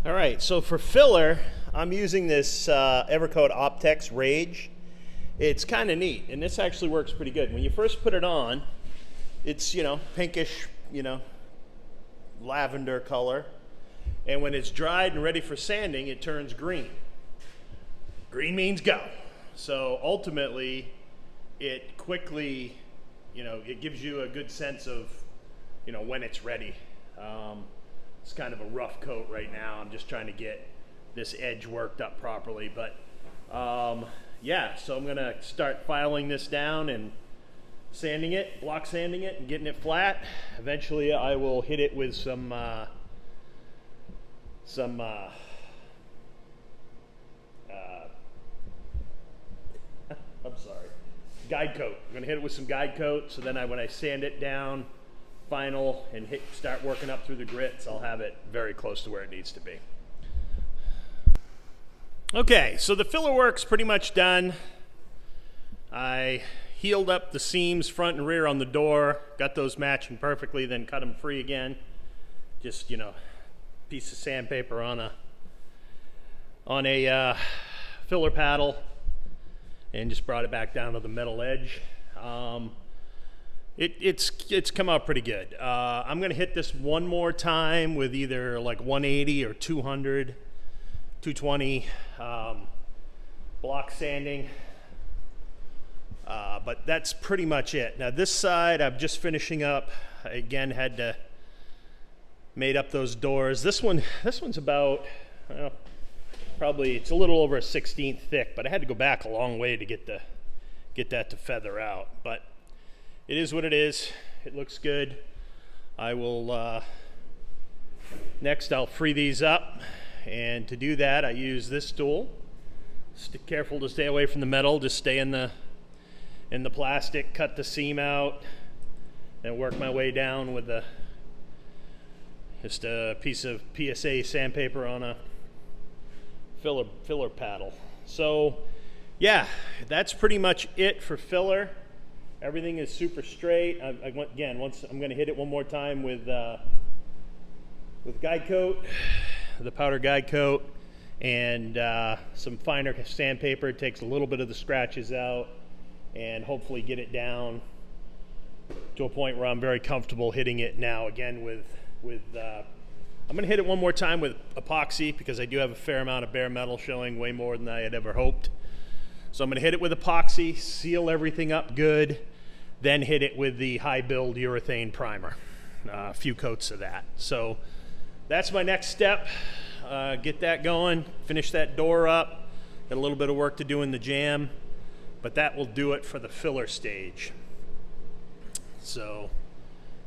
All right, so for filler, I'm using this Evercoat Optex Rage. It's kind of neat, and this actually works pretty good. When you first put it on, it's, pinkish, lavender color. And when it's dried and ready for sanding, it turns green. Green means go. So ultimately, it quickly, it gives you a good sense of, when it's ready. It's kind of a rough coat right now. I'm just trying to get this edge worked up properly. But yeah, so I'm gonna start filing this down and sanding it, block sanding it and getting it flat. Eventually I will hit it with some I'm sorry, guide coat. I'm gonna hit it with some guide coat, so then when I sand it down final and start working up through the grits, I'll have it very close to where it needs to be. Okay, so the filler work's pretty much done. I healed up the seams front and rear on the door, got those matching perfectly, then cut them free again. Just, piece of sandpaper on a filler paddle, and just brought it back down to the metal edge. It's come out pretty good. I'm gonna hit this one more time with either like 180 or 200, 220 block sanding. But that's pretty much it. Now this side I'm just finishing up. Again, had to made up those doors. This one's about, probably it's a little over a 1/16 thick, but I had to go back a long way to get that to feather out. But it is what it is. It looks good. I will next I'll free these up, and to do that I use this tool. Careful to stay away from the metal. Just stay in the plastic. Cut the seam out, and work my way down with just a piece of PSA sandpaper on a filler paddle. So yeah, that's pretty much it for filler. Everything is super straight. I'm going to hit it one more time with guide coat, the powder guide coat, and some finer sandpaper. It takes a little bit of the scratches out, and hopefully get it down to a point where I'm very comfortable hitting it now again with I'm going to hit it one more time with epoxy, because I do have a fair amount of bare metal showing, way more than I had ever hoped. So I'm going to hit it with epoxy, seal everything up good, then hit it with the high build urethane primer, a few coats of that. So that's my next step. Get that going, finish that door up. Got a little bit of work to do in the jam, but that will do it for the filler stage. So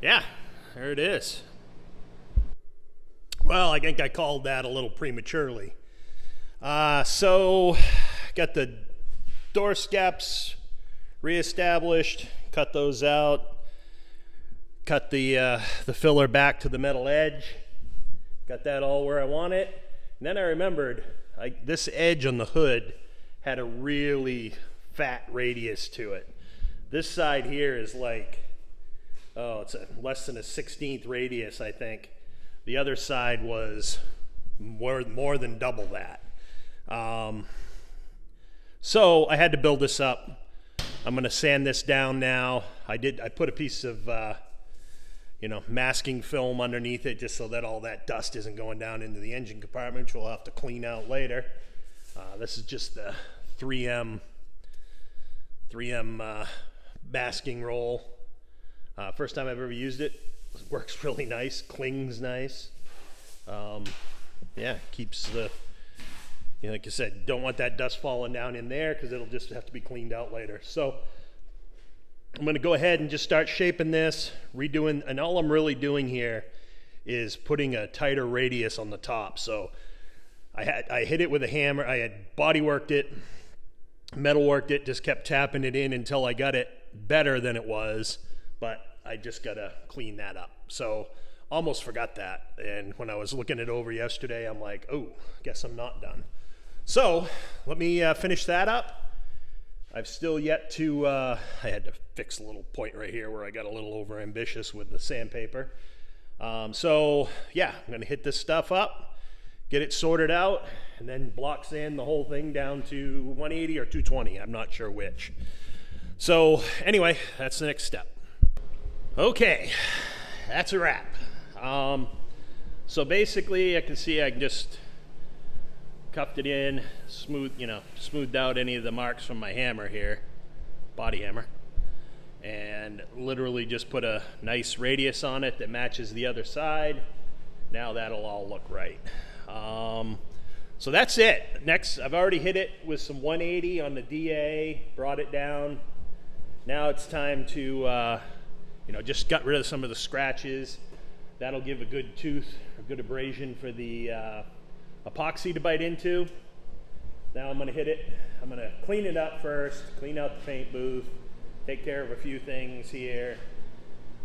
yeah, there it is. Well, I think I called that a little prematurely. So got the door scaps reestablished, cut those out, cut the filler back to the metal edge, got that all where I want it. And then I remembered this edge on the hood had a really fat radius to it. This side here is like, it's less than a 1/16 radius, I think. The other side was more than double that. So I had to build this up. I'm going to sand this down now. I put a piece of masking film underneath it, just so that all that dust isn't going down into the engine compartment, which we'll have to clean out later. This is just the 3M masking roll. First time I've ever used it. It works really nice, clings nice. Yeah, keeps the, like I said, don't want that dust falling down in there, because it'll just have to be cleaned out later. So I'm going to go ahead and just start shaping this, redoing, and all I'm really doing here is putting a tighter radius on the top. So I hit it with a hammer. I had body worked it, metal worked it, just kept tapping it in until I got it better than it was, but I just gotta clean that up. So almost forgot that, and when I was looking it over yesterday, I'm like, oh, guess I'm not done. So let me finish that up. I've still yet to, I had to fix a little point right here where I got a little over ambitious with the sandpaper. So yeah, I'm gonna hit this stuff up, get it sorted out, and then block sand the whole thing down to 180 or 220. I'm not sure which. So anyway, that's the next step. Okay, that's a wrap. So basically, I can see I can just cuffed it in, smoothed out any of the marks from my hammer here, body hammer, and literally just put a nice radius on it that matches the other side. Now that'll all look right. So that's it. Next, I've already hit it with some 180 on the DA, brought it down. Now it's time to, just got rid of some of the scratches. That'll give a good tooth, a good abrasion for the epoxy to bite into. Now I'm gonna hit it. I'm gonna clean it up first, clean out the paint booth, take care of a few things here,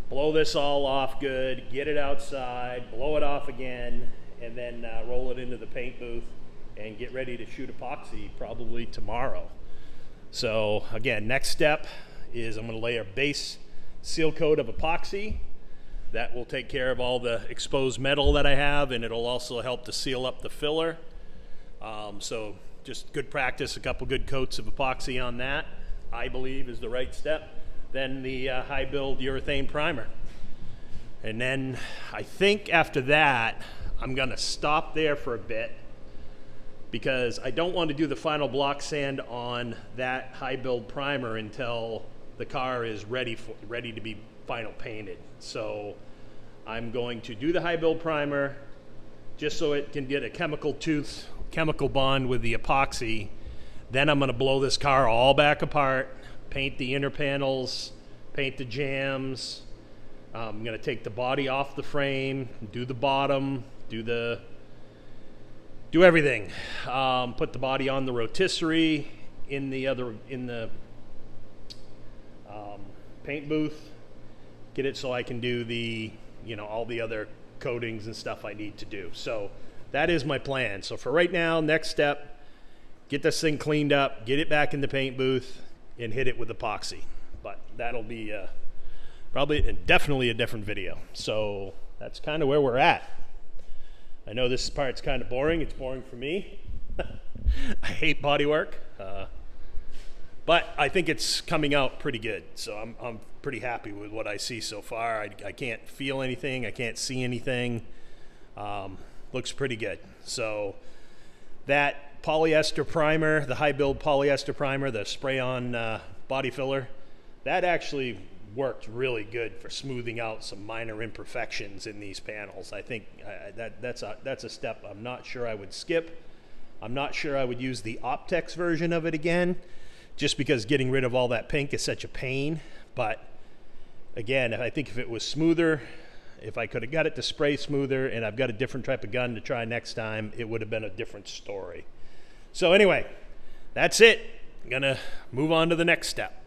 blow this all off good, get it outside, blow it off again, and then roll it into the paint booth and get ready to shoot epoxy probably tomorrow. So again, next step is I'm gonna lay a base seal coat of epoxy. That will take care of all the exposed metal that I have, and it'll also help to seal up the filler. So just good practice, a couple good coats of epoxy on that, I believe is the right step. Then the high build urethane primer. And then I think after that, I'm gonna stop there for a bit because I don't want to do the final block sand on that high build primer until the car is ready to be final painted. So I'm going to do the high build primer just so it can get a chemical bond with the epoxy. Then I'm going to blow this car all back apart, paint the inner panels, paint the jambs. I'm going to take the body off the frame, do the bottom, do everything. Put the body on the rotisserie in the paint booth. Get it so I can do the, all the other coatings and stuff I need to do. So that is my plan. So for right now, next step, get this thing cleaned up, get it back in the paint booth, and hit it with epoxy. But that'll be definitely a different video. So that's kind of where we're at. I know this part's kind of boring. It's boring for me. I hate body work. But I think it's coming out pretty good. So I'm pretty happy with what I see so far. I can't feel anything. I can't see anything. Looks pretty good. So that polyester primer, the high build polyester primer, the spray on body filler, that actually worked really good for smoothing out some minor imperfections in these panels. I think that's a step I'm not sure I would skip. I'm not sure I would use the Optex version of it again, just because getting rid of all that pink is such a pain. But again, I think if it was smoother, if I could have got it to spray smoother, and I've got a different type of gun to try next time, it would have been a different story. So anyway, that's it. I'm gonna move on to the next step.